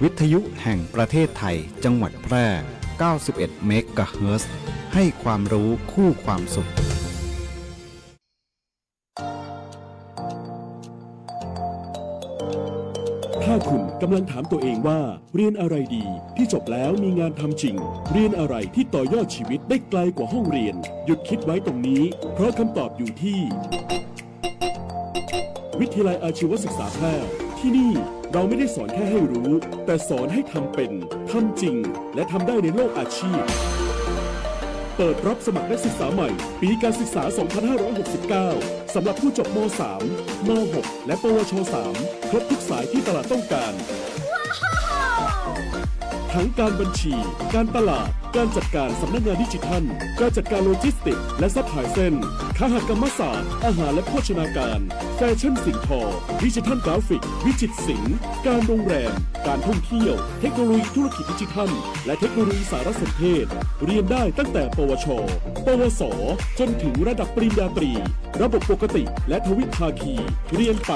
วิทยุแห่งประเทศไทยจังหวัดแพร่ 91 เมกะเฮิรตซ์ ให้ความรู้คู่ความสุขถ้าคุณกำลังถามตัวเองว่าเรียนอะไรดีที่จบแล้วมีงานทำจริงเรียนอะไรที่ต่อยอดชีวิตได้ไกลกว่าห้องเรียนหยุดคิดไว้ตรงนี้เพราะคำตอบอยู่ที่วิทยาลัยอาชีวศึกษาแพร่ที่นี่เราไม่ได้สอนแค่ให้รู้แต่สอนให้ทำเป็นทำจริงและทำได้ในโลกอาชีพเปิดรับสมัครนักศึกษาใหม่ปีการศึกษา 2569 สำหรับผู้จบม.3 ม.6 และปวช.3 ครบทุกสายที่ตลาดต้องการ ทั้งการบัญชี การตลาด การจัดการสำนักงานดิจิทัล การจัดการโลจิสติกส์และซัพพลายเส้นคหกรรมศาสตร์ อาหารและโภชนาการ แฟชั่นสิ่งทอ ดิจิทัลกราฟิก วิจิตรศิลป์ การโรงแรม การท่องเที่ยว เทคโนโลยีธุรกิจดิจิทัล และเทคโนโลยีสารสนเทศ เรียนได้ตั้งแต่ปวช ปวส จนถึงระดับปริญญาตรี ระบบปกติและทวิภาคี เรียนไป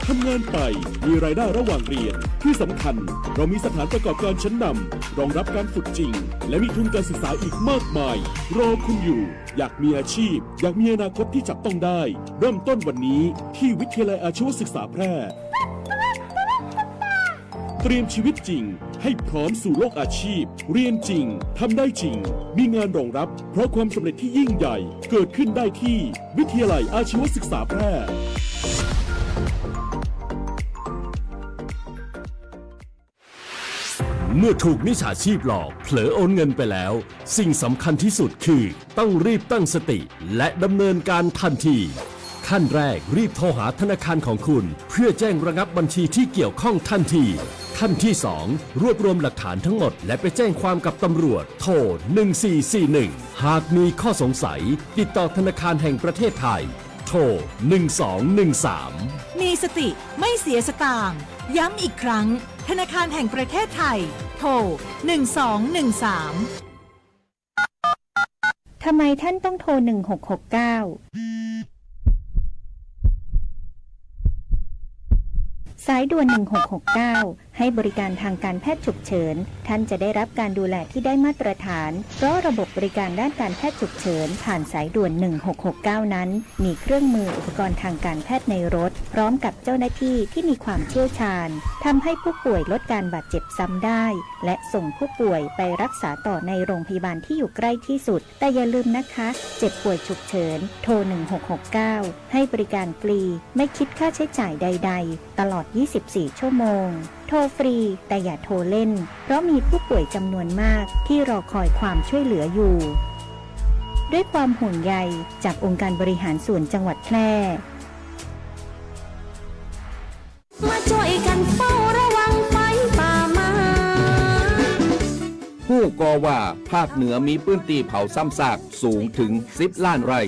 ทำงานไป มีรายได้ระหว่างเรียน ที่สำคัญเรามีสถานประกอบการชั้นนำรองรับการฝึกจริง และมีทุนการศึกษาอีกมากมาย รอคุณอยู่ อยากมีอาชีพ อยากมีอนาคตที่จับต้องได้ เริ่มต้นวันนี้ที่วิทยาลัยอาชีวศึกษาแพร่ เตรียมชีวิตจริงให้พร้อมสู่โลกอาชีพ เรียนจริง ทำได้จริง มีงานรองรับ เพราะความสำเร็จที่ยิ่งใหญ่ เกิดขึ้นได้ที่วิทยาลัยอาชีวศึกษาแพร่ เมื่อถูกมิจฉาชีพหลอกเผลอโอนเงินไปแล้ว สิ่งสำคัญที่สุดคือต้องรีบตั้งสติและดำเนินการทันทีขั้นแรกรีบโทรหาธนาคารของคุณเพื่อแจ้งระงับบัญชีที่เกี่ยวข้องทันทีขั้นที่ 2 รวบรวมหลักฐานทั้งหมดและไปแจ้งความกับตำรวจโทร 1441 หากมีข้อสงสัยติดต่อธนาคารแห่งประเทศไทยโทร 1213 มีสติไม่เสียสตางค์ย้ำอีกครั้งธนาคารแห่งประเทศไทยโทร 1213 ทำไมท่านต้องโทร 1669 สายด่วน 1669 ให้บริการทางการแพทย์ฉุกเฉินท่านจะได้รับการดูแลที่ได้มาตรฐานเพราะระบบบริการด้านการแพทย์ฉุกเฉินผ่านสายด่วน 1669 นั้นมีเครื่องมืออุปกรณ์ทางการแพทย์ในรถพร้อมกับเจ้าหน้าที่ที่มีความเชี่ยวชาญทำให้ผู้ป่วยลดการบาดเจ็บซ้ำได้และส่งผู้ป่วยไปรักษาต่อในโรงพยาบาลที่อยู่ใกล้ที่สุดแต่อย่าลืมนะคะเจ็บป่วยฉุกเฉินโทร 1669 ให้บริการฟรีไม่คิดค่าใช้จ่ายใดๆตลอด 24 ชั่วโมงโทรฟรีแต่อย่าโทรเล่นเพราะมีผู้ป่วยจำนวนมากที่รอคอยความช่วยเหลืออยู่ด้วยความห่วงใยจากองค์การบริหารส่วนจังหวัดแพร่มาช่วยกันเฝ้าระวังไฟป่ามาผู้ก่อว่าภาคเหนือมีพื้นที่เผาซ้ำซากสูงถึง 10 ล้านไร่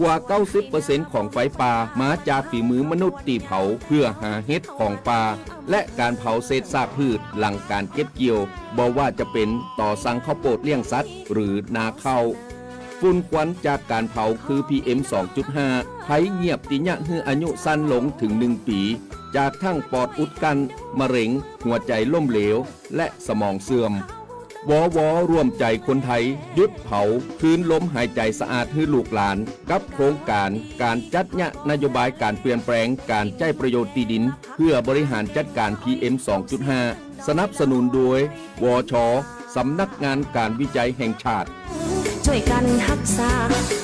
กว่า 90% ของไฟป่ามาจากฝีมือมนุษย์ตีเผาเพื่อหาเห็ดของป่าและการเผาเศษซากพืชหลังการเก็บเกี่ยวบ่ว่าจะเป็นต่อสั่งข้าวโพดเลี้ยงสัตว์หรือนาข้าวฝุ่นควันจากการเผาคือ PM 2.5 ภัยเงียบติยะฮืออายุสั้นลงถึง 1 ปีจากทั้งปอดอุดกันมะเร็งหัวใจล้มเหลวและสมองเสื่อมวร่วมใจคนไทยหยุดเผาคืนลมหายใจสะอาดให้ลูกหลานกับโครงการการจัดนโยบายการเปลี่ยนแปลงการใช้ประโยชน์ที่ดินเพื่อบริหารจัดการ PM 2.5 สนับสนุนโดยวช.สำนักงานการวิจัยแห่งชาติช่วยกันรักษา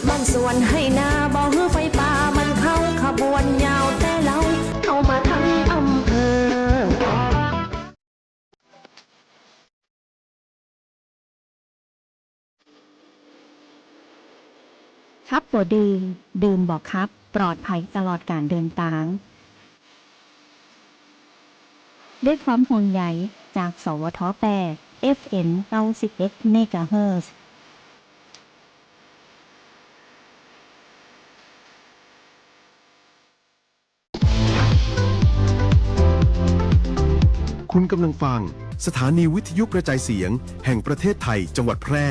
บางส่วนให้นาบ่อไฟป่ามันเข้าขบวนยาวแต่เราเอามาทั้งอำเภอครับบ่ดื่มบอกครับปลอดภัยตลอดการเดินทางด้วยความห่วงใยจากสวท8 FM 91 เมกะเฮิรตซ์คุณกำลังฟังสถานีวิทยุกระจายเสียงแห่งประเทศไทยจังหวัดแพร่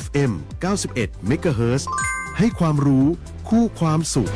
FM 91 เมกะเฮิรตซ์ให้ความรู้คู่ความสุข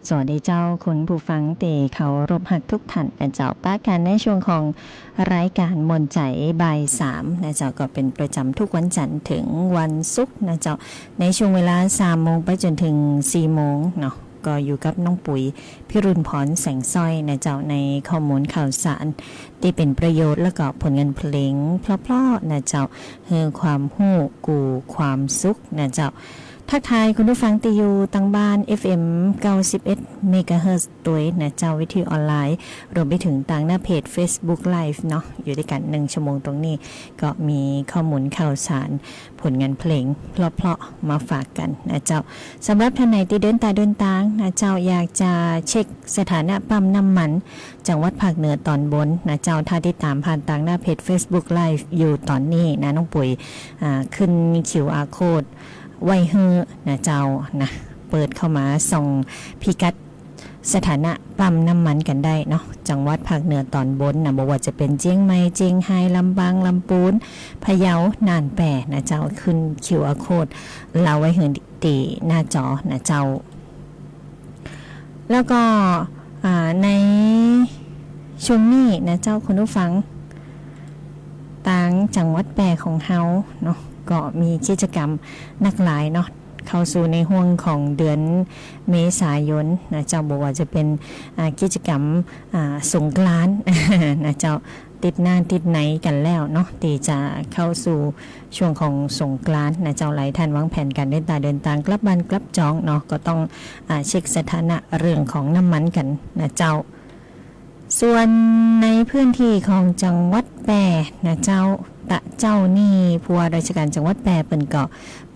สวัสดีเจ้าคุณผู้ฟังเตเขารบหักทุกท่านนะเจ้าป้ากันในช่วงของรายการมนใจบ่าย3นะเจ้าก็เป็นประจำทุกวันจันทร์ถึงวันศุกร์นะเจ้าในช่วงเวลา 3 โมงไปจนถึง 4 โมงเนาะก็อยู่กับน้องปุ๋ยพิรุณพรแสงสร้อยนะเจ้าในข้อมูลข่าวสารที่เป็นประโยชน์แล้วก็ผลงานเพลงเพราะๆนะเจ้าเฮือความฮู้กูความสุขนะเจ้าทักทายคุณผู้ฟังที่อยู่ตั้งบ้าน FM 91 เมกะเฮิรตซ์ด้วยนะเจ้าวิทยุออนไลน์รวมไปถึงต่างหน้าเพจ Facebook Live เนาะอยู่ด้วยกัน1ชั่วโมงตรงนี้ก็มีข้อมูลข่าวสารผลงานเพลงเพราะๆมาฝากกันนะเจ้าสำหรับท่านไหนที่เดินทางนะเจ้าอยากจะเช็คสถานะปั๊มน้ำมันจังหวัดภาคเหนือตอนบนนะเจ้าถ้าติดตามผ่านต่างหน้าเพจ Facebook Live อยู่ตอนนี้นะน้องปุ๋ยขึ้น QR Codeไว้เฮือนะเจ้านะเปิดเข้ามาส่องพิกัดสถานะปั๊มน้ำมันกันได้เนาะจังหวัดภาคเหนือตอนบนนะบอกว่าจะเป็นเจียงใหม่เจียงไฮ้ลำปางลำปูนพะเยาน่านแปนะเจ้าขึ้น QR Code เราไว้เฮือตีหน้าจอนะเจ้าแล้วก็ในช่วงนี้นะเจ้าคุณผู้ฟังต่างจังหวัดแปรของเฮาเนาะก็มีกิจกรรมนักหลายเนาะเข้าสู่ในห่วงของเดือนเมษายนนะเจ้าบอกว่าจะเป็นกิจกรรมสงกรานต์ นะเจ้าติดหน้าติดไหนกันแล้วเนาะที่จะเข้าสู่ช่วงของสงกรานต์นะเจ้าหลายท่านวางแผนการเดินทางกลับบ้านกลับจองเนาะก็ต้องเช็คสถานะเรื่องของน้ำมันกันนะเจ้าส่วนในพื้นที่ของจังหวัดแปรนะเจ้าตะเจ้านี่ผู้ว่าราชการจังหวัดแปรเปิ่นก็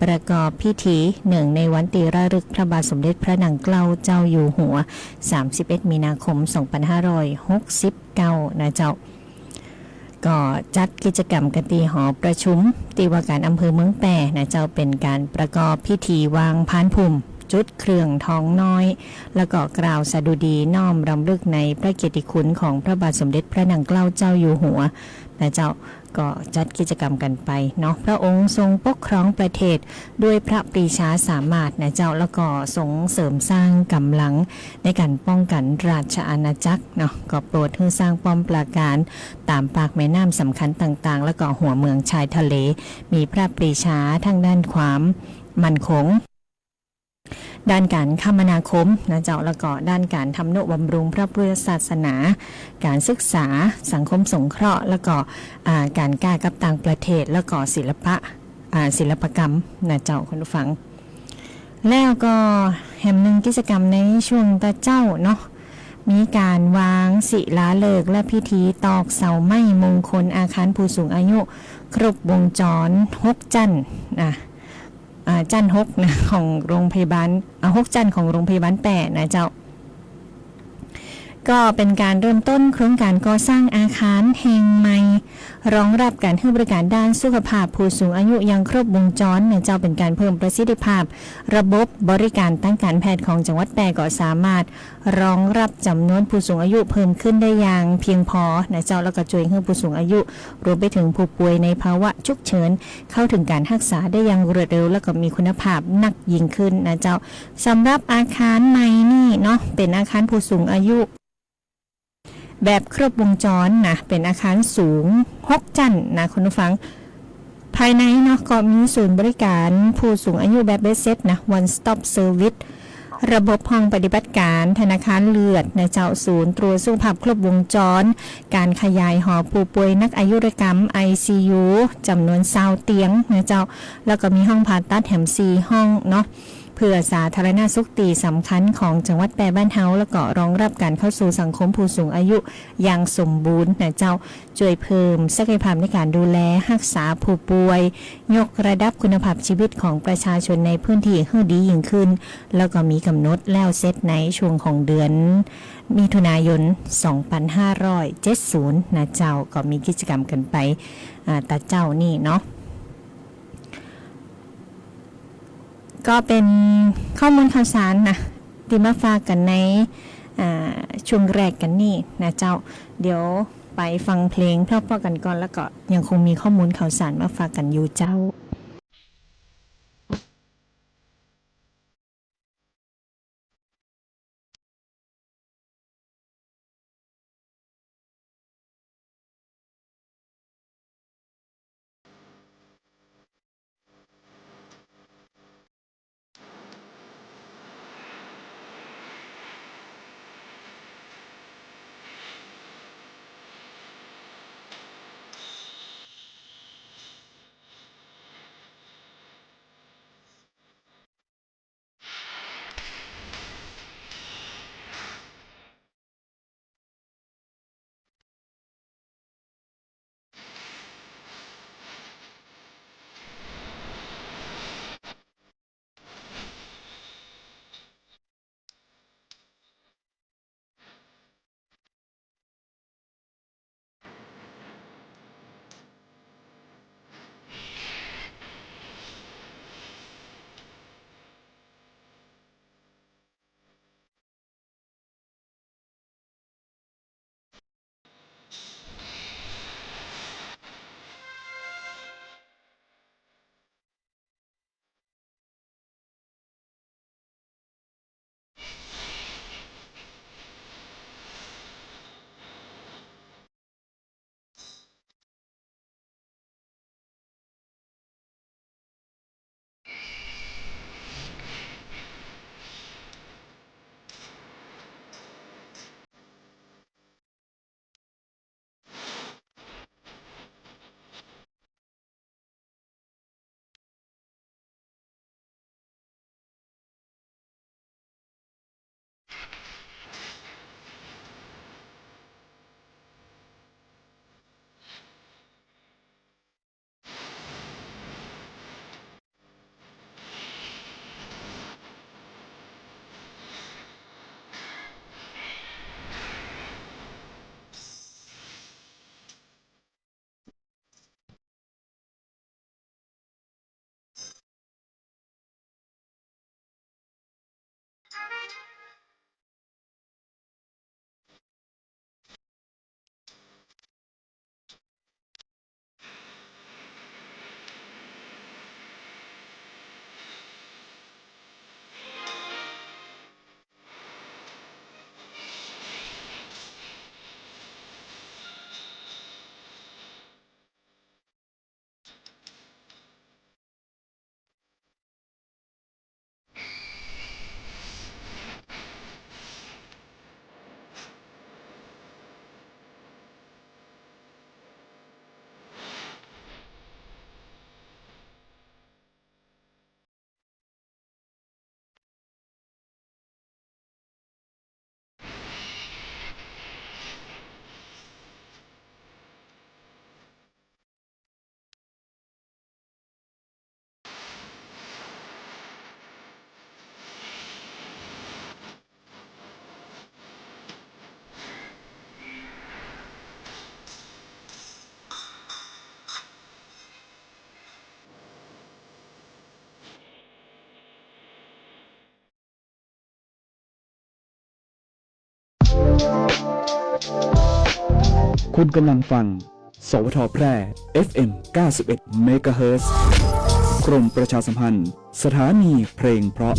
ประกอบพิธีเนื่องในวันตีระลึกพระบาทสมเด็จพระนางเกล้าเจ้าอยู่หัว31 มีนาคม 2569นะเจ้าก็จัดกิจกรรมกันที่หอประชุมที่ว่าการอำเภอเมืองแปรนะเจ้าเป็นการประกอบพิธีวางพานพุ่มจุดเครื่องทองน้อยแล้วก็กล่าวสดุดีน้อมรำลึกในพระเกียรติคุณของพระบาทสมเด็จพระนางเกล้าเจ้าอยู่หัวนะเจ้าก็จัดกิจกรรมกันไปเนาะพระองค์ทรงปกครองประเทศด้วยพระปรีชาสามารถนะเจ้าแล้วก็ทรงเสริมสร้างกำลังในการป้องกันราชอาณาจักรเนาะก็โปรดให้สร้างป้อมปราการตามปากแม่น้ำสำคัญต่างๆแล้วก็หัวเมืองชายทะเลมีพระปรีชาทั้งด้านความมั่นคงด้านการคมนาคมนะเจ้าแล้วก็ด้านการทำนุบำรุงพระพุทธศาสนาการศึกษาสังคมสงเคราะห์แล้วก็การก้ากับต่างประเทศแล้วก็ศิลปกรรมนะเจ้าคุณผู้ฟังแล้วก็แห่งหนึ่งกิจกรรมในช่วงตะเจ้าเนาะมีการวางศิลาฤกษ์และพิธีตอกเสาไม้มงคลอาคารผู้สูงอายุครบวงจร6 จันทร์จันทร์6นะของโรงพยาบาล6 จันทร์ของโรงพยาบาลแปะนะเจ้าก็เป็นการเริ่มต้นโครงการก่อสร้างอาคารแห่งใหม่รองรับการให้บริการด้านสุขภาพผู้สูงอายุอย่างครบวงจรเนี่ยเจ้าเป็นการเพิ่มประสิทธิภาพระบบบริการทางการแพทย์ของจังหวัดแปรก็สามารถรองรับจำนวนผู้สูงอายุเพิ่มขึ้นได้อย่างเพียงพอนะเจ้าแล้วก็ช่วยให้ผู้สูงอายุรวมไปถึงผู้ป่วยในภาวะฉุกเฉินเข้าถึงการรักษาได้อย่างรวดเร็วแล้วก็มีคุณภาพนักยิ่งขึ้นนะเจ้าสำหรับอาคารใหม่นี่เนาะเป็นอาคารผู้สูงอายุแบบครบวงจรนะเป็นอาคารสูง6 จันทร์นะคุณผู้ฟังภายในเนาะก็มีศูนย์บริการผู้สูงอายุแบบเบสเซ็ตนะ one stop service ระบบห้องปฏิบัติการธนาคารเลือดนะเจ้าศูนย์ตรวจสุขภาพครบวงจรการขยายหอผู้ป่วยนักอายุรกรรม ICU จำนวน20 เตียงนะเจ้าแล้วก็มีห้องผ่าตัดแถม4 ห้องเนาะเพื่อสาธารณสุขตีสำคัญของจังหวัดแปรบ้านเฮาแล้วก็รองรับการเข้าสู่สังคมผู้สูงอายุอย่างสมบูรณ์นะเจ้าช่วยเพิ่มศักยภาพในการดูแลรักษาผู้ป่วยยกระดับคุณภาพชีวิตของประชาชนในพื้นที่ให้ดียิ่งขึ้นแล้วก็มีกำหนดแล้วเสร็จในช่วงของเดือนมิถุนายน 2570 นะเจ้าก็มีกิจกรรมกันไปตาเจ้านี่เนาะก็เป็นข้อมูลข่าวสารนะที่มาฝากกันในช่วงแรกกันนี่นะเจ้าเดี๋ยวไปฟังเพลงเพราะๆกันก่อนแล้วก็ยังคงมีข้อมูลข่าวสารมาฝากกันอยู่เจ้า คุณกำลังฟังสวทแพร่ FM 91 MHz กรมประชาสัมพันธ์สถานีเพลงเพราะ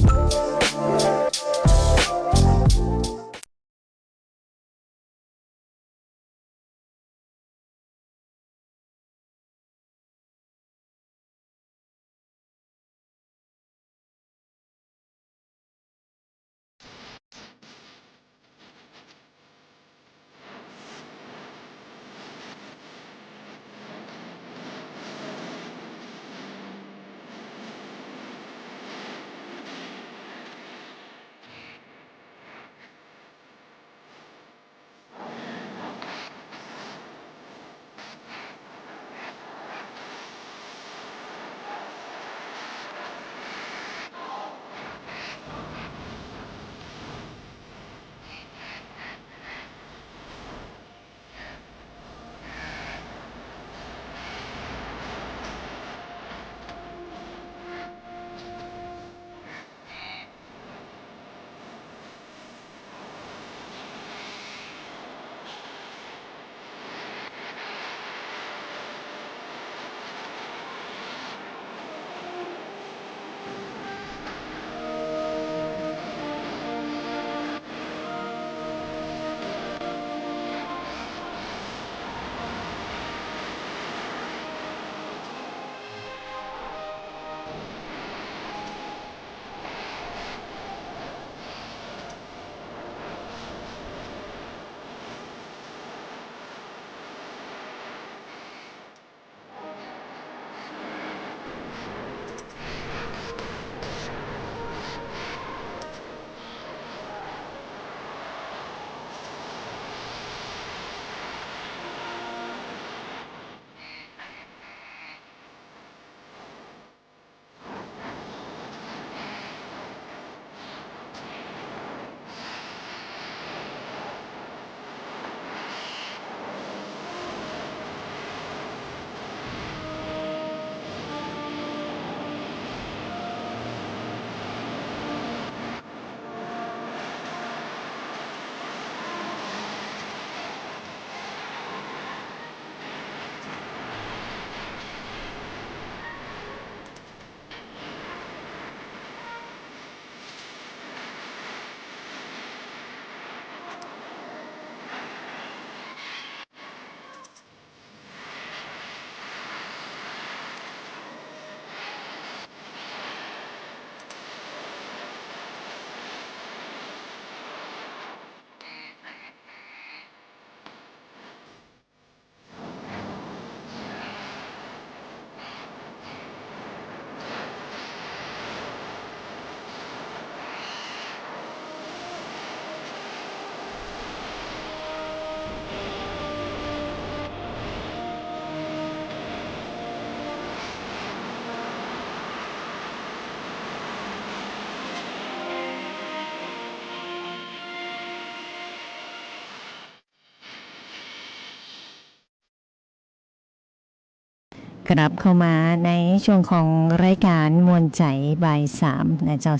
กลับเข้ามาในช่วงของรายการมวลใจบ่าย3นะเจ้า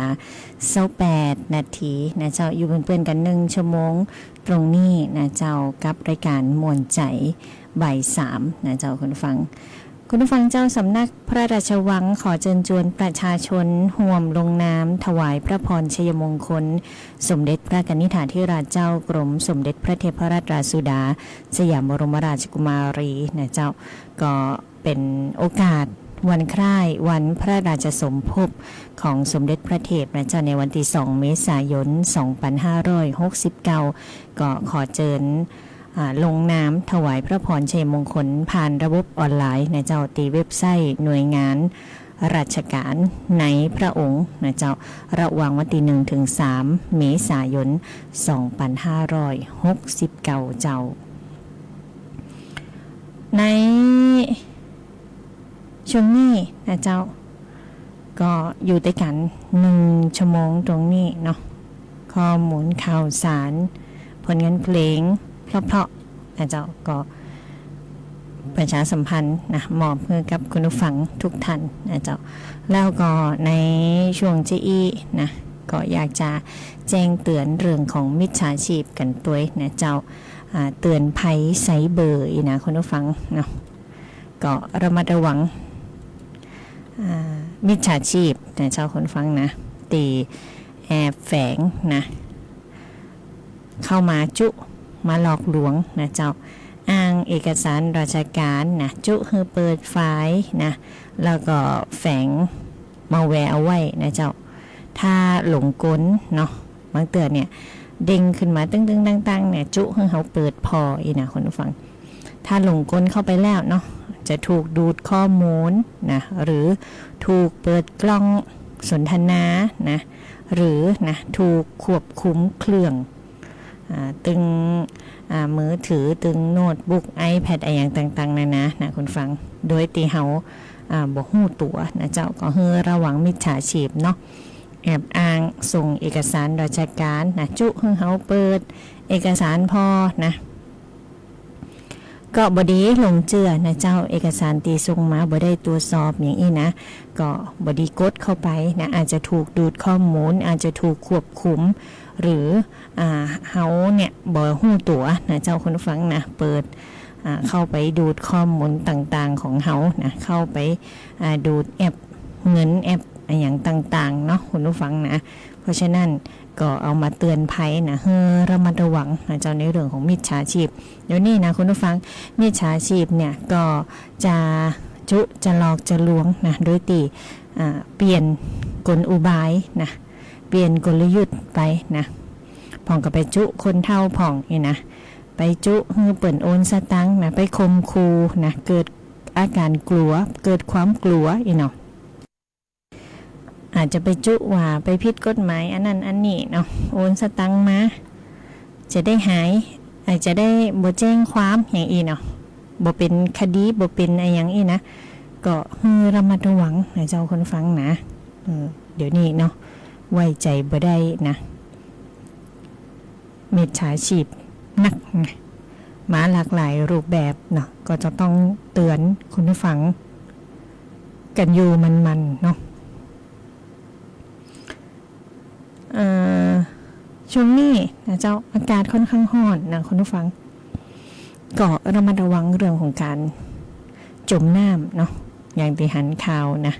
15:28 นาทีนะเจ้าอยู่เพื่อนๆกัน1ชั่วโมงตรงนี้นะเจ้ากับรายการมวลใจบ่าย3นะเจ้าคุณผู้ฟังเจ้าสำนักพระราชวังขอเชิญชวนประชาชนร่วมลงนามถวายพระพรชัยมงคลสมเด็จพระกนิษฐาธิราชเจ้ากรมสมเด็จพระเทพรัตนราชสุดาสยามบรมราชกุมารีนะเจ้าก็เป็นโอกาสวันคล้ายวันพระราชสมภพของสมเด็จพระเทพนะเจ้าในวันที่2เมษายน2569ก็ขอเชิญลงนามถวายพระพรชัยมงคลผ่านระบบออนไลน์นะเจ้าตีเว็บไซต์หน่วยงานราชการในพระองค์นะเจ้าระหว่างวันที่1ถึง3เมษายน2569เจ้าในช่วงนี้นะเจ้าก็อยู่ด้วยกัน1ชั่วโมงตรงนี้เนาะข้อมูลข่าวสารผลงานเพลงเพราะๆนะเจ้าก็ประชาสัมพันธ์นะมอบให้กับคุณผู้ฟังทุกท่านนะเจ้าแล้วก็ในช่วงจี้นะก็อยากจะแจ้งเตือนเรื่องของมิจฉาชีพกันตัวนะเจ้า เตือนภัยไซเบอร์นะคุณผู้ฟังเนาะก็ระมัดระวังมิจฉาชีพนะเจ้าคนฟังนะตีแอบแฝงนะเข้ามาจุมาหลอกลวงนะเจ้าอ้างเอกสารราชการนะจุคือเปิดไฟล์นะแล้วก็แฝงมาแวร์เอาไว้นะเจ้าถ้าหลงกลเนาะบางเตือนเนี่ยเด้งขึ้นมาตึ้งๆตั้งๆเนี่ยจุคือเขาเปิดพออีนะคนฟังถ้าหลงกลเข้าไปแล้วเนาะจะถูกดูดข้อมูลนะหรือถูกเปิดกล้องสนทนานะหรือนะถูกควบคุมเครื่องตึงมือถือตึงโน้ตบุ๊ก iPad อะไรอย่างต่างๆนะคุณฟังโดยตีเฮาบอกหู้ตัวนะเจ้าก็เฮือระวังมิจฉาชีพเนาะแอบอ้างส่งเอกสารราชการนะจุเฮือเฮาเปิดเอกสารพอนะก็บดีลงเจือนะเจ้าเอกสารตีส่งมาบ่ได้ตรวจสอบอย่างนี้นะก็บดีกดเข้าไปนะอาจจะถูกดูดข้อมูลอาจจะถูกควบคุมหรือเฮาเนี่ยบ่ฮู้ตัวนะเจ้าคนฟังนะเปิดเข้าไปดูดข้อมูลต่างๆของเฮานะเข้าไปดูดแอปเงินแอปอย่างต่างๆเนาะคุณผู้ฟังนะเพราะฉะนั้นก็เอามาเตือนภัยนะเฮ้อระมัดระวังนะเจ้าในเรื่องของมิจฉาชีพเดี๋ยวนี้นะคุณผู้ฟังมิจฉาชีพเนี่ยก็จะจุจะหลอกจะลวงนะโดยตีเปลี่ยนกลอุบายนะเปลี่ยนกลยุทธ์ไปนะผ่องก็ไปจุคนเท่าผ่องนี่นะไปจุเฮือเปิ่นโอนสตังค์นะไปคมคูนะเกิดอาการกลัวเกิดความกลัวอีเนาะอาจจะไปจุว่าไปผิดกฎหมายอันนั้นอันนี้เนาะโอนสตังค์มาจะได้หายอาจจะได้บ่แจ้งความอย่างอีเนาะบ่เป็นคดีบ่เป็นอะไรอย่างอีนะก็ระมัดระวังนะเจ้าคนฟังนะเดี๋ยวนี้เนาะไว้ใจบ่ได้นะมิจฉาชีพนักมาหลากหลายรูปแบบเนาะก็จะต้องเตือนคุณผู้ฟังกันอยู่มันเนาะช่วงนี้นะเจ้าอากาศค่อนข้างร้อนนะคุณผู้ฟังก็ระมัดระวังเรื่องของการจมน้ำเนาะอย่างที่หันข่าวนะ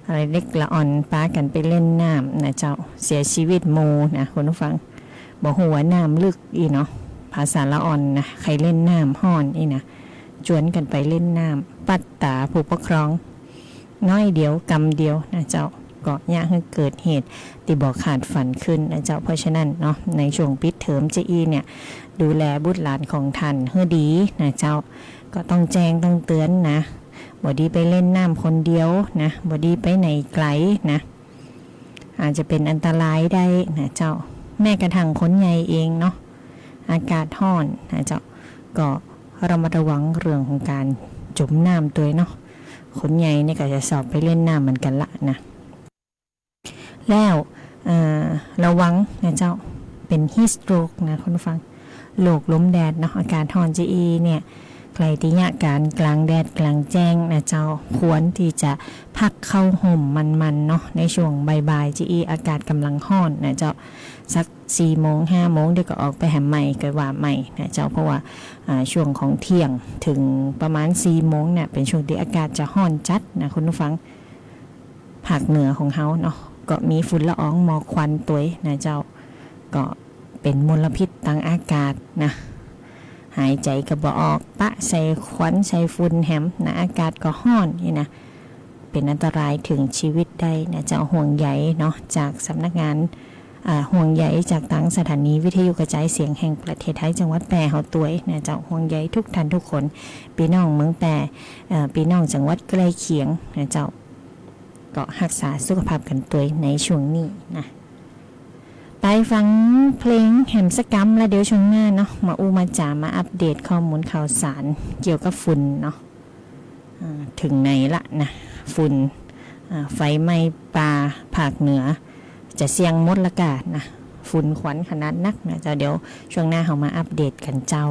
อะไรเล็กละอ่อนป้ากันไปเล่นน้ำนะเจ้าเสียชีวิตโมนะคุณผู้ฟังบอกหัวน้ำลึกอีเนาะภาษาละอ่อนนะใครเล่นน้ำห้อนอีนะจวนกันไปเล่นน้ำปัดตาผู้ปกครองน้อยเดียวกำเดียวนะเจ้าก็ยากให้เกิดเหตุที่บอกขาดฝันขึ้นนะเจ้าเพราะฉะนั้นเนาะในช่วงปิดเทอมเจอีเนี่ยดูแลบุตรหลานของท่านให้ดีนะเจ้าก็ต้องแจ้งต้องเตือนนะบ่ดีไปเล่นน้ำคนเดียวนะบ่ดีไปไหนไกลนะอาจจะเป็นอันตรายได้นะเจ้าแม่กระทั่งคนใหญ่เองเนาะอากาศร้อนนะเจ้าก็ระมัดระวังเรื่องของการจมน้ำตัวเนาะคนใหญ่เนี่ยก็จะสอบไปเล่นน้ำเหมือนกันละนะแล้วระวังนะเจ้าเป็นฮีสโตรกนะคุณผู้ฟังโรคลมแดดเนาะอาการฮอนจีอีเนี่ยใครที่ยะการกลางแดดกลางแจ้งนะเจ้าควรที่จะพักเข้าห่มมันเนาะในช่วงบ่ายๆจีอีอากาศกำลังร้อนนะเจ้าสัก4 โมง 5 โมงเดี๋ยวก็ออกไปหาใหม่ก็ว่าใหม่นะเจ้าเพราะว่าช่วงของเที่ยงถึงประมาณ4 โมงเนี่ยเป็นช่วงที่อากาศจะร้อนจัดนะคุณผู้ฟังภาคเหนือของเฮาเนาะก็มีฝุ่นละอองหมอกควันตัวนะเจ้าก็เป็นมลพิษทางอากาศนะหายใจก็บ่ออกปะใส่ควันใส่ฝุ่นแหมนะอากาศก็ร้อนนี่นะเป็นอันตรายถึงชีวิตได้นะเจ้าห่วงใยเนาะจากสำนักงานห่วงใยจากทางสถานีวิทยุกระจายเสียงแห่งประเทศไทยจังหวัดแพร่เฮาตัวนะเจ้าห่วงใยทุกท่านทุกคนพี่น้องเมืองแพร่พี่น้องจังหวัดใกล้เคียงนะเจ้าก็รักษาสุขภาพกันตัวในช่วงนี้นะไปฟังเพลงแหมสกรรมแล้วเดี๋ยวช่วงหน้าเนาะมามาจ่ามาอัปเดตข้อมูลข่าวสารเกี่ยวกับฝุ่นเนาะถึงไหนละนะฝุ่นไฟไหม้ป่าภาคเหนือจะเสี่ยงมดละกานะฝุ่นควันขนาดนักนะเดี๋ยวช่วงหน้าเรามาอัปเดตกันเจ้า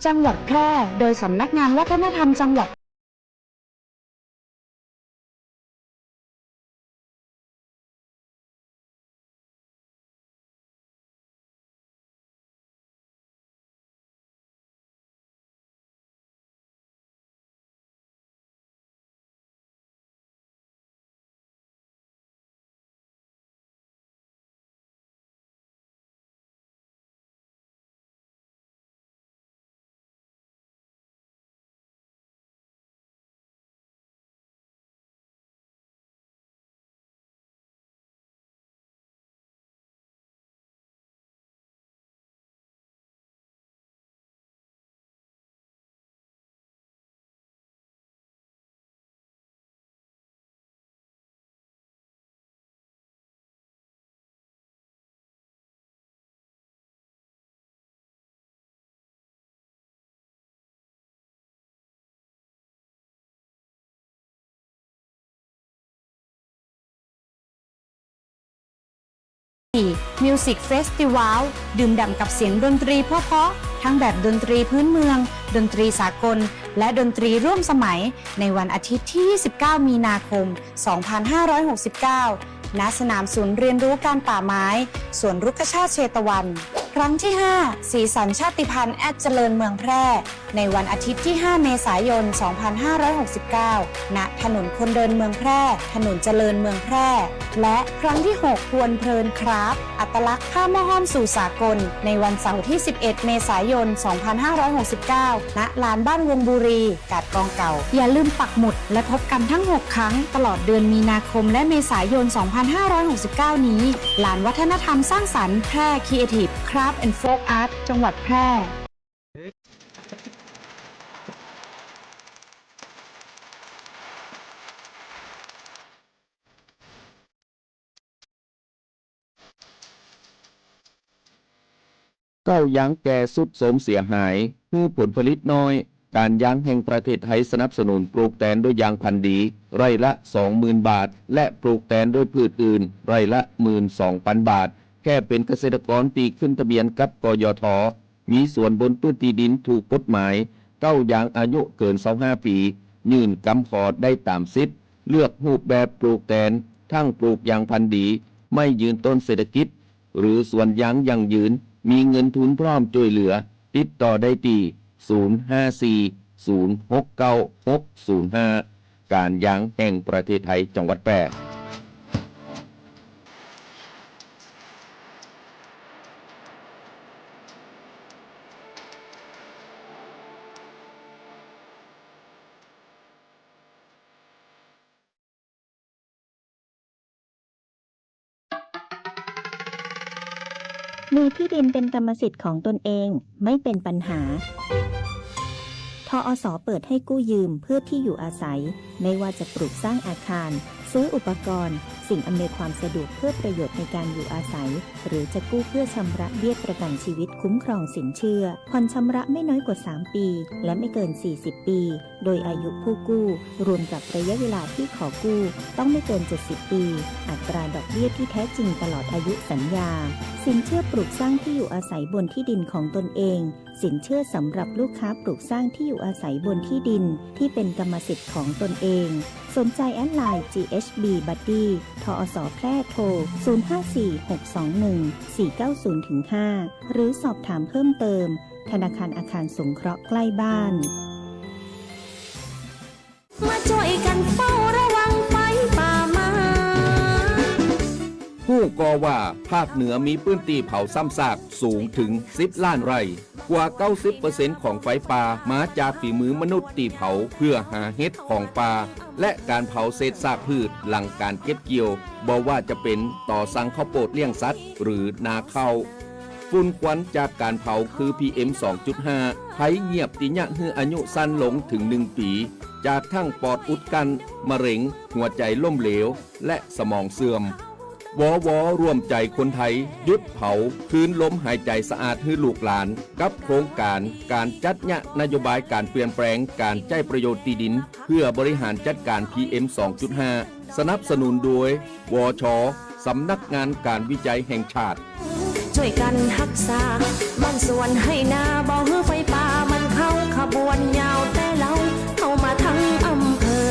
จังหวัดแพร่โดยสำนักงานวัฒนธรรมจังหวัดมิวสิกเฟสติวัลดื่มด่ำกับเสียงดนตรีเพราะๆทั้งแบบดนตรีพื้นเมืองดนตรีสากลและดนตรีร่วมสมัยในวันอาทิตย์ที่29มีนาคม 2569 ณ สนามศูนย์เรียนรู้การป่าไม้สวนรุกขชาติเชตวันครั้งที่ 5 สีสันชาติพันธุ์แอดเจริญเมืองแพร่ในวันอาทิตย์ที่ 5 เมษายน 2569 ณ ถนนคนเดินเมืองแพร่ถนนเจริญเมืองแพร่และครั้งที่ 6 พวนเพลินครับอัตลักษณ์ผ้าหม้อห้อมสู่สากลในวันเสาร์ที่ 11 เมษายน 2569 ณ ลานบ้านวงบุรีกาดกองเก่าอย่าลืมปักหมุดและพบกันทั้ง 6 ครั้งตลอดเดือนมีนาคมและเมษายน 2569 นี้ลานวัฒนธรรมสร้างสรรค์แพร่ Creative Craft and Folk Art จังหวัดแพร่ เก้ายางแก่สุดโทรมเสียหายคือผลผลิตน้อยการยางแห่งประเทศไทยสนับสนุนปลูกแตนด้วยยางพันธุ์ดีไร่ละ 20,000 บาทและปลูกแตนด้วยพืชอื่นไร่ละ 12,000 บาทแค่เป็นเกษตรกรตีขึ้นทะเบียนกับกยท.มีส่วนบนพื้นที่ดินถูกกฎหมายเก้ายางอายุเกิน25 ปียื่นกำขอได้ตามสิทธิ์เลือกรูปแบบปลูกแตนทั้งปลูกยางพันธุ์ดีไม่ยืนต้นเศรษฐกิจหรือส่วนยางยั่งยืนมีเงินทุนพร้อมช่วยเหลือติดต่อได้ที่054-069-605 การยางแห่งประเทศไทยจังหวัดแพร่มีที่ดินเป็นกรรมสิทธิ์ของตนเองไม่เป็นปัญหาทอส.เปิดให้กู้ยืมเพื่อที่อยู่อาศัยไม่ว่าจะปลูกสร้างอาคารซื้ออุปกรณ์สิ่งอำนวยความสะดวกเพื่อประโยชน์ในการอยู่อาศัยหรือจะกู้เพื่อชำระเบี้ยประกันชีวิตคุ้มครองสินเชื่อผ่อนชำระไม่น้อยกว่า3 ปีและไม่เกิน40 ปีโดยอายุผู้กู้รวมกับระยะเวลาที่ขอกู้ต้องไม่เกิน70 ปีอัตราดอกเบี้ยที่แท้จริงตลอดอายุสัญญาสินเชื่อปลูกสร้างที่อยู่อาศัยบนที่ดินของตนเองสินเชื่อสำหรับลูกค้าปลูกสร้างที่อยู่อาศัยบนที่ดินที่เป็นกรรมสิทธิ์ของตนเองสนใจแอดไลน์ GHB Buddy ทอส.แพร่โทร 054-621-490-5 หรือสอบถามเพิ่มเติมธนาคารอาคารสงเคราะห์ใกล้บ้านมาช่วยกันเฝ้าระวังไฟป่าไม้ ผู้ก่อว่าภาคเหนือมีพื้นที่เผาซ้ำซากสูงถึง10 ล้านไร่กว่า 90% ของไฟป่ามาจากฝีมือมนุษย์ตีเผาเพื่อหาเห็ดของป่าและการเผาเศษซากพืชหลังการเก็บเกี่ยวบ่ว่าจะเป็นต่อสั่งข้าวโพดเลี้ยงสัตว์หรือนาข้าวฝุ่นควันจากการเผาคือ PM 2.5 ภัยเงียบติญะฮืออายุสั้นลงถึง1 ปีจากทั้งปอดอุดกันมะเร็งหัวใจล้มเหลวและสมองเสื่อมวร่วมใจคนไทยหยุดเผาคืนลมหายใจสะอาดให้ลูกหลานกับโครงการจัดยะนโยบายการเปลี่ยนแปลงการใช้ประโยชน์ที่ดินเพื่อบริหารจัดการ PM 2.5 สนับสนุนโดยวช.สำนักงานการวิจัยแห่งชาติช่วยกันรักษาบ้านสวนให้นาบ่ให้ไฟป่ามัน บวนยาวแต่เราเข้ามาทั้งอำเภอ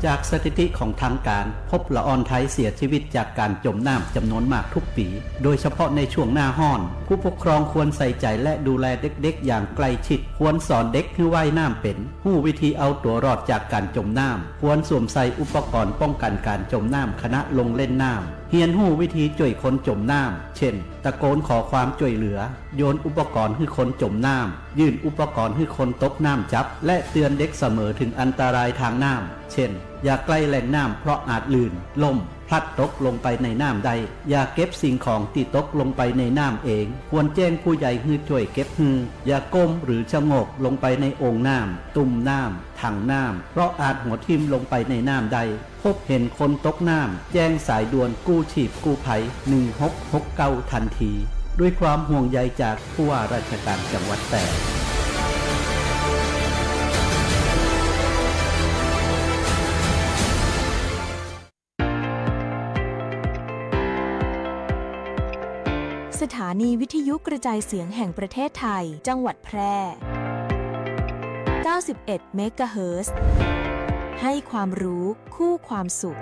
จากสถิติของทางการพบละออนไทยเสียชีวิตจากการจมน้ำจำนวนมากทุกปี โดยเฉพาะในช่วงหน้าห้อนผู้ปกครองควรใส่ใจและดูแลเด็กๆอย่างใกล้ชิดควรสอนเด็กให้ว่ายน้ำเป็นรู้วิธีเอาตัวรอดจากการจมน้ำควรสวมใส่อุปกรณ์ป้องกันการจมน้ำขณะลงเล่นน้ำเรียนรู้วิธีช่วยคนจมน้ำเช่นตะโกนขอความช่วยเหลือโยนอุปกรณ์ให้คนจมน้ำยื่นอุปกรณ์ให้คนตกน้ำจับและเตือนเด็กเสมอถึงอันตรายทางน้ำเช่นอย่าใกล้แหล่งน้ำเพราะอาจลื่นล่มพลัดตกลงไปในน้ำใดอย่าเก็บสิ่งของที่ตกลงไปในน้ำเองควรแจ้งผู้ใหญ่ให้ช่วยเก็บอย่าก้มหรือชะโงกลงไปในโอ่งน้ำตุ่มน้ำถังน้ำเพราะอาจหัวทิ่มลงไปในน้ำใดพบเห็นคนตกน้ำแจ้งสายด่วนกู้ชีพกู้ภัย1669ทันทีด้วยความห่วงใยจากผู้ว่าราชการจังหวัดแพร่สถานีวิทยุกระจายเสียงแห่งประเทศไทยจังหวัดแพร่ 91 เมกะเฮิรตซ์ให้ความรู้คู่ความสุข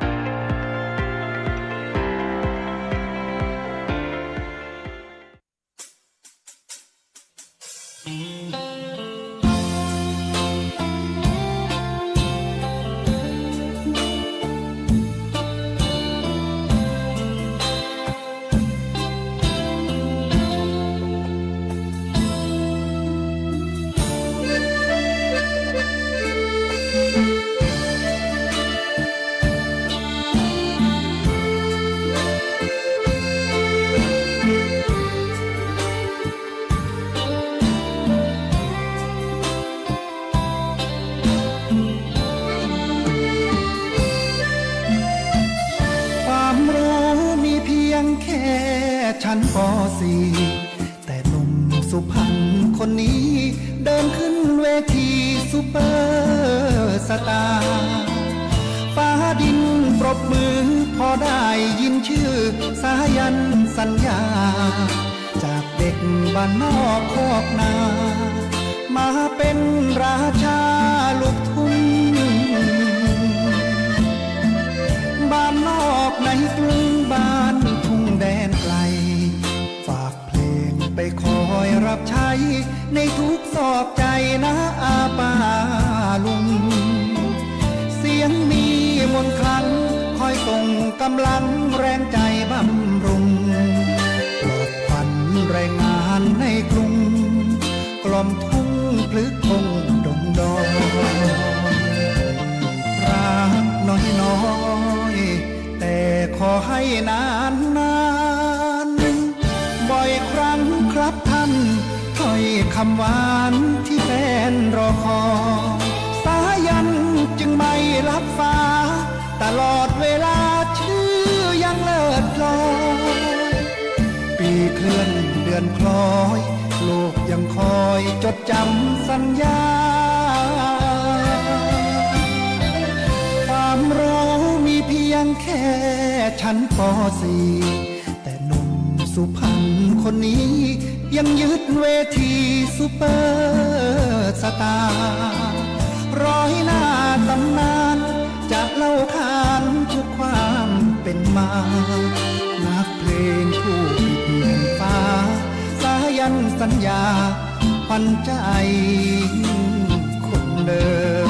ชั้นป .4 แต่หนุ่มสุพรรณคนนี้เดินขึ้นเวทีซุปเปอร์สตาร์ฟ้าดินปรบมือพอได้ยินชื่อสายันสัญญาจากเด็กบ้านนอกคอกนามาเป็นราชาลูกทุ่งบ้านนอกในกรุงบ้านทุ่งแดนไกลฝากเพลงไปคอยรับใช้ในทุกซอกใจนะอาป้าลุงเสียงมีมนต์ครั้งคอยส่งกำลังแรงใจบำรุงปลอบขวัญแรงงานในกรุงกล่อมทุ่งพลึกพงดงดอนรักน้อยน้อยแต่ขอให้นานนานบ่อยครั้งครับท่านถ้อยคำหวานที่แฟนรอคอยสายันจึงไม่รับฟ้าตลอดเวลาชื่อยังเลิศลอยปีเคลื่อนเดือนคล้อยโลกยังคอยจดจำสัญญาความรู้มีเพียงแค่ชั้นป .4 แต่หนุ่มสุพรรณคนนี้ยังยึดเวทีซุปเปอร์สตาร์ร้อยหน้าตำนานจะเล่าขานทุกความเป็นมานักเพลงผู้ปิดแผ่นฟ้าสายันสัญญาขวัญใจคนเดิม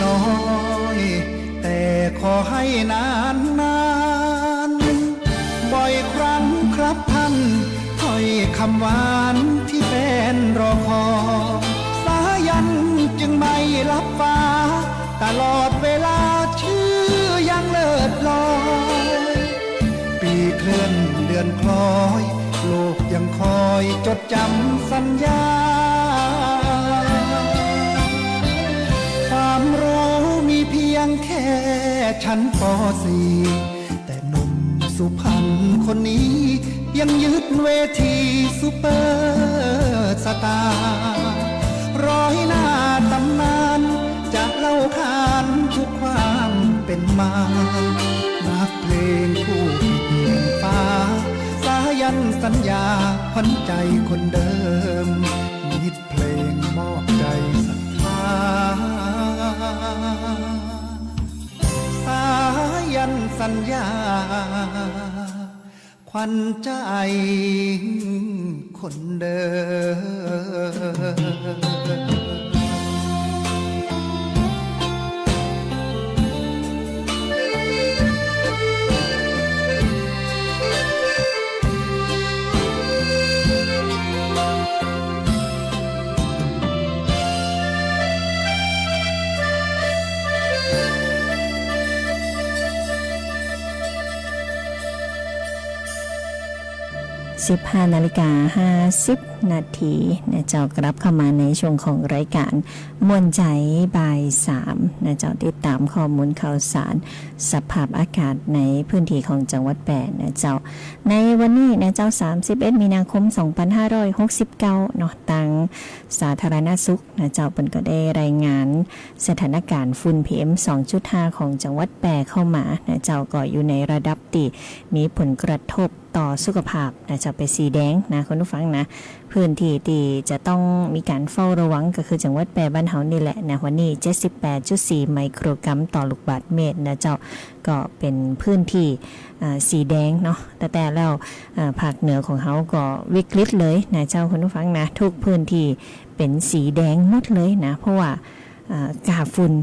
น้อยแต่ขอให้นานนานบ่อยครั้งครับท่านถ้อยคำหวานที่แฟนรอคอยสายันจึงไม่รับฟ้าตลอดเวลาชื่อยังเลิศลอยปีเคลื่อนเดือนคล้อยโล กยังคอยจดจำสัญญาความรู้มีเพียงแค่ชั้นป .4 แต่หนุ่มสุพรรณคนนี้ยังยึดเวทีซุปเปอร์สตาร์ร้อยหน้าตำนานจะเล่าขานทุกความเป็นมานักเพลงผู้ผิดเงินฟ้าสายันสัญญาขวัญใจคนเดิมมิตรเพลงมอบใจศรัทธาสายันสัญญาขวัญใจคนเดิม 15:50 นาทีนะเจ้ากลับเข้ามาในช่วงของรายการม่วนใจบ่าย3นะเจ้าติดตามข้อมูลข่าวสารสภาพอากาศในพื้นที่ของจังหวัดแปะนะเจ้าในวันนี้นะเจ้า31มีนาคม2569เนาะทางสาธารณสุขนะเจ้าเพิ่นก็ได้รายงานสถานการณ์ฝุ่น PM 2.5 ของจังหวัดแปะเข้ามานะเจ้าก็อยู่ในระดับที่มีผลกระทบต่อสุขภาพนะจะเป็นสีแดงนะคุณผู้ฟังนะพื้นที่ที่จะต้องมีการเฝ้าระวังก็คือจังหวัดแปะบ้านเฮานี่แหละนะวันนี้ 78.4 ไมโครกรัมต่อลูกบาศก์เมตรนะเจ้าก็เป็นพื้นที่สีแดงเนาะแต่แล้วภาคเหนือของเฮาก็วิกฤตเลยนะเจ้าคุณผู้ฟังนะทุกพื้นที่เป็นสีแดงหมดเลยนะเพราะว่ากาฝุ่น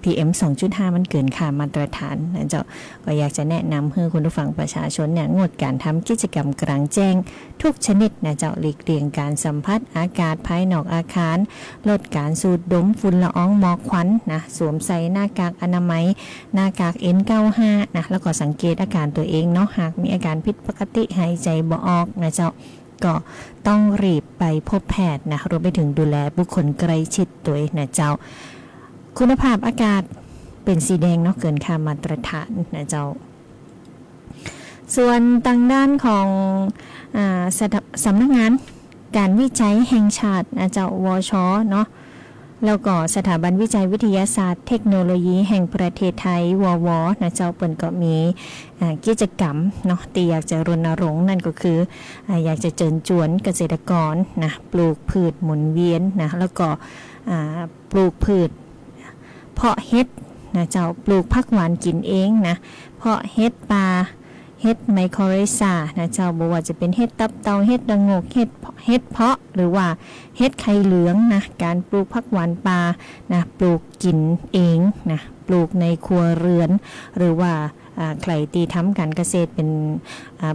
PM 2.5 มันเกินค่ามาตรฐานนะเจ้าก็อยากจะแนะนำให้คุณผู้ฟังประชาชนเนี่ยงดการทำกิจกรรมกลางแจ้งทุกชนิดนะเจ้าหลีกเลี่ยงการสัมผัสอากาศภายนอกอาคารลดการสูดดมฝุ่นละอองหมอกควันนะสวมใส่หน้ากากอนามัยหน้ากาก N95 นะแล้วก็สังเกตอาการตัวเองเนาะหากมีอาการผิดปกติหายใจบ่ออกนะเจ้าก็ต้องรีบไปพบแพทย์นะรวมไปถึงดูแลบุคคลใกล้ชิดตัวนะเจ้าคุณภาพอากาศเป็นสีแดงเนาะเกินค่ามาตรฐานนะเจ้าส่วนทางด้านของสำนักงานการวิจัยแห่งชาตินะเจ้าวช.เนาะแล้วก็สถาบันวิจัยวิทยาศาสตร์เทคโนโลยีแห่งประเทศไทยวว.นะเจ้าเปิ้นก็มีกิจกรรมเนาะที่อยากจะรณรงค์นั่นก็คืออยากจะเชิญชวนเกษตรกรนะปลูกพืชหมุนเวียนนะแล้วก็ปลูกพืชเพาะเฮ็ดนะเจ้าปลูกผักหวานกินเองนะเพาะเฮ็ดปลาเฮ็ดไมโครเรซานะเจ้าบอกว่าจะเป็นเฮ็ดตับเตาเฮ็ดระโงกเฮ็ดเพาะหรือว่าเฮ็ดไข่เหลืองนะการปลูกผักหวานปลานะปลูกกินเองนะปลูกในครัวเรือนหรือว่าใครที่ทำการเกษตรเป็น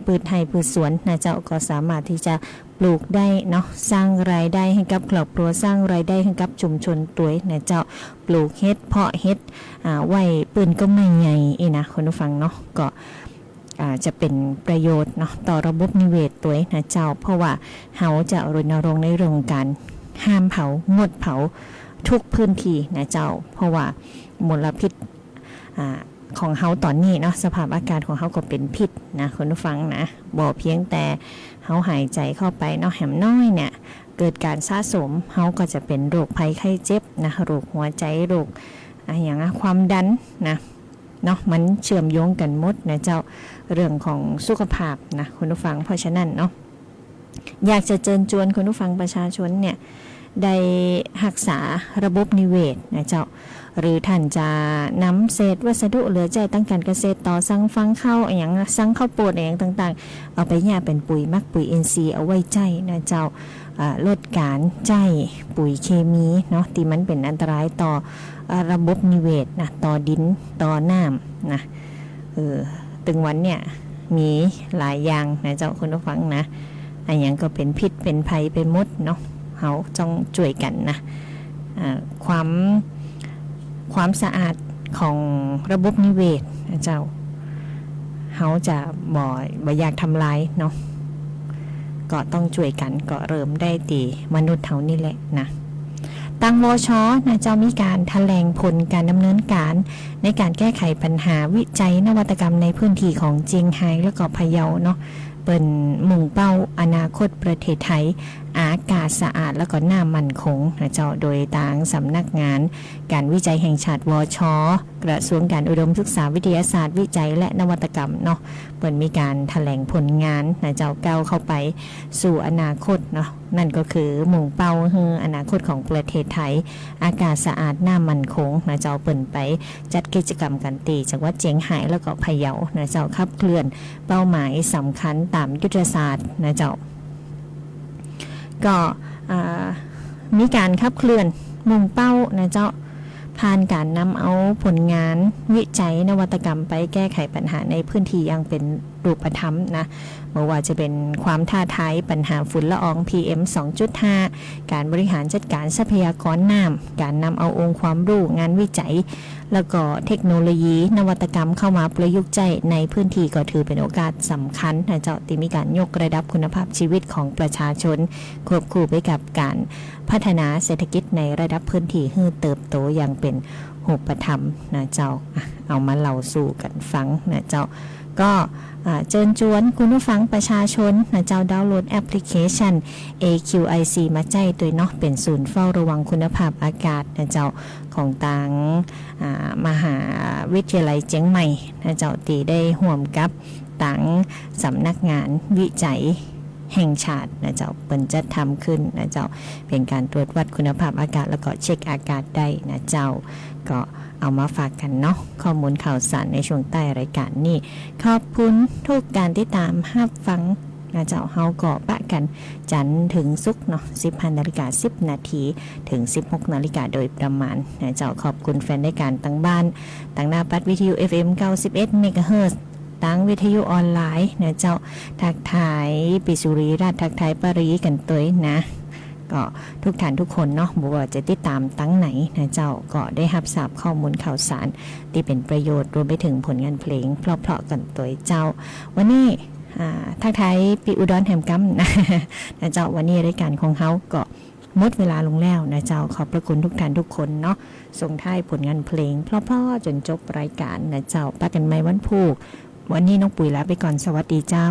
พืชไร่พืชสวนนะเจ้าก็สามารถที่จะปลูกได้เนาะสร้างรายได้ให้กับครอบครัวสร้างรายได้ให้กับชุมชนตัวนะเจ้าปลูกเฮ็ดเพาะเฮ็ดไว้ปืนก็ไม่ใหญ่นะคุณผู้ฟังเนาะก็จะเป็นประโยชน์เนาะต่อระบบนิเวศตัวนะเจ้าเพราะว่าเฮาจะรณรงค์ในเรื่องการห้ามเผางดเผาทุกพื้นที่นะเจ้าเพราะว่ามลพิษของเฮาตอนนี้เนาะสภาพอากาศของเฮาก็เป็นพิษนะคุณผู้ฟังนะบ่เพียงแต่เฮาหายใจเข้าไปเนาะแหมน้อยเนี่ยเกิดการสะสมเฮาก็จะเป็นโรคภัยไข้เจ็บนะโรคหัวใจโรคอย่างความดันนะเนาะมันเชื่อมโยงกันหมดนะเจ้าเรื่องของสุขภาพนะคุณผู้ฟังเพราะฉะนั้นเนาะอยากจะเชิญชวนคุณผู้ฟังประชาชนเนี่ยได้รักษาระบบนิเวศนะเจ้าหรือท่านจะนำเศษวัสดุเหลือใจตั้งการเกษตรต่อสั่งฟังข้าวอย่างสั่งข้าวโพดอย่างต่างๆเอาไปแยกเป็นปุ๋ยมักปุ๋ย NC เอาไว้ใจนะเจ้าลดการใจปุ๋ยเคมีเนาะที่มันเป็นอันตรายต่อระบบนิเวศนะต่อดินต่อน้ำนะตึงวันเนี่ยมีหลายอย่างนะเจ้าคุณผู้ฟังนะอันอย่างก็เป็นพิษเป็นภัยไปหมดเนาะเขาต้องช่วยกันนะความสะอาดของระบบนิเวศนะเจ้าเขาจะบ่อยากทำลายเนาะ ก็ต้องช่วยกันก็เริ่มได้ตีมนุษย์เท่านี่แหละนะตังวชนะเจ้ามีการแถลงผลการดำเนินการในการแก้ไขปัญหาวิจัยนวัตกรรมในพื้นที่ของเจียงไฮ้แล้วก็พะเยาเนาะเป็นมุ่งเป้าอนาคตประเทศไทยอากาศสะอาดแล้วก็น้ำมั่นคงนะเจ้าโดยทางสำนักงานการวิจัยแห่งชาติวช.กระทรวงการอุดมศึกษาวิทยาศาสตร์วิจัยและนวัตกรรมเนาะเปิดมีการแถลงผลงานนะเจ้าก้าวเข้าไปสู่อนาคตเนาะนั่นก็คือมุ่งเป้าคืออนาคตของประเทศไทยอากาศสะอาดน้ำมั่นคงนะเจ้าเปิดไปจัดกิจกรรมกันตีจังหวัดเจียงไฮ้แล้วก็พะเยานะเจ้าขับเคลื่อนเป้าหมายสำคัญตามยุทธศาสตร์นะเจ้าก็มีการขับเคลื่อนมุ่งเป้านะเจ้าผ่านการนำเอาผลงานวิจัยนวัตกรรมไปแก้ไขปัญหาในพื้นที่อย่างเป็นรูปธรรมนะไม่ว่าจะเป็นความท้าทายปัญหาฝุ่นละออง PM 2.5 การบริหารจัดการทรัพยากรน้ำการนำเอาองค์ความรู้งานวิจัยแล้วก็เทคโนโลยีนวัตกรรมเข้ามาประยุกต์ใช้ในพื้นที่ก็ถือเป็นโอกาสสำคัญนะเจ้าที่มีการยกระดับคุณภาพชีวิตของประชาชนควบคู่ไปกับการพัฒนาเศรษฐกิจในระดับพื้นที่ให้เติบโตอย่างเป็นรูปธรรมนะเจ้าเอามาเล่าสู่กันฟังนะเจ้าก็เชิญชวนคุณผู้ฟังประชาชนนะเจ้าดาวน์โหลดแอปพลิเคชัน AQIC มาใจตัวเนาะเป็นศูนย์เฝ้าระวังคุณภาพอากาศนะเจ้าของต่างมหาวิทยาลัยเจียงใหม่นะเจ้าตีได้ร่วมกับต่างสำนักงานวิจัยแห่งชาตินะเจ้าเปิ่นจัดทำขึ้นนะเจ้าเป็นการตรวจวัดคุณภาพอากาศแล้วก็เช็คอากาศได้นะเจ้าก็เอามาฝากกันเนาะข้อมูลข่าวสารในช่วงใต้รายการนี้ขอบคุณทุกการติดตามรับฟังนะเจ้าเฮาก็ปะกันจันทร์ถึงศุกร์เนาะ 15:10 นาทีถึง 16 นาฬิกาโดยประมาณนะเจ้าขอบคุณแฟนรายการตั้งบ้านตั้งหน้าปัดวิทยุ FM 91 เมกะเฮิรตซ์ตั้งวิทยุออนไลน์นะเจ้าทักทายปิสุรีราชทักทายปรีกันตัวนะก็ทุกท่านทุกคนเนาะบอกว่าจะติดตามตั้งไหนนะเจ้าก็ได้รับทราบข้อมูลข่าวสารที่เป็นประโยชน์รวมไปถึงผลงานเพลงเพราะๆกันตัวเจ้าวันนี้ทักทายปีอุดรแหมกัมนะเจ้าวันนี้รายการของเฮาก็หมดเวลาลงแล้วนะเจ้าขอบพระคุณทุกท่านทุกคนเนาะส่งท้ายผลงานเพลงเพราะๆจนจบรายการนะเจ้าปะกันใหม่วันพุธวันนี้น้องปุ๋ยลาไปก่อนสวัสดีเจ้า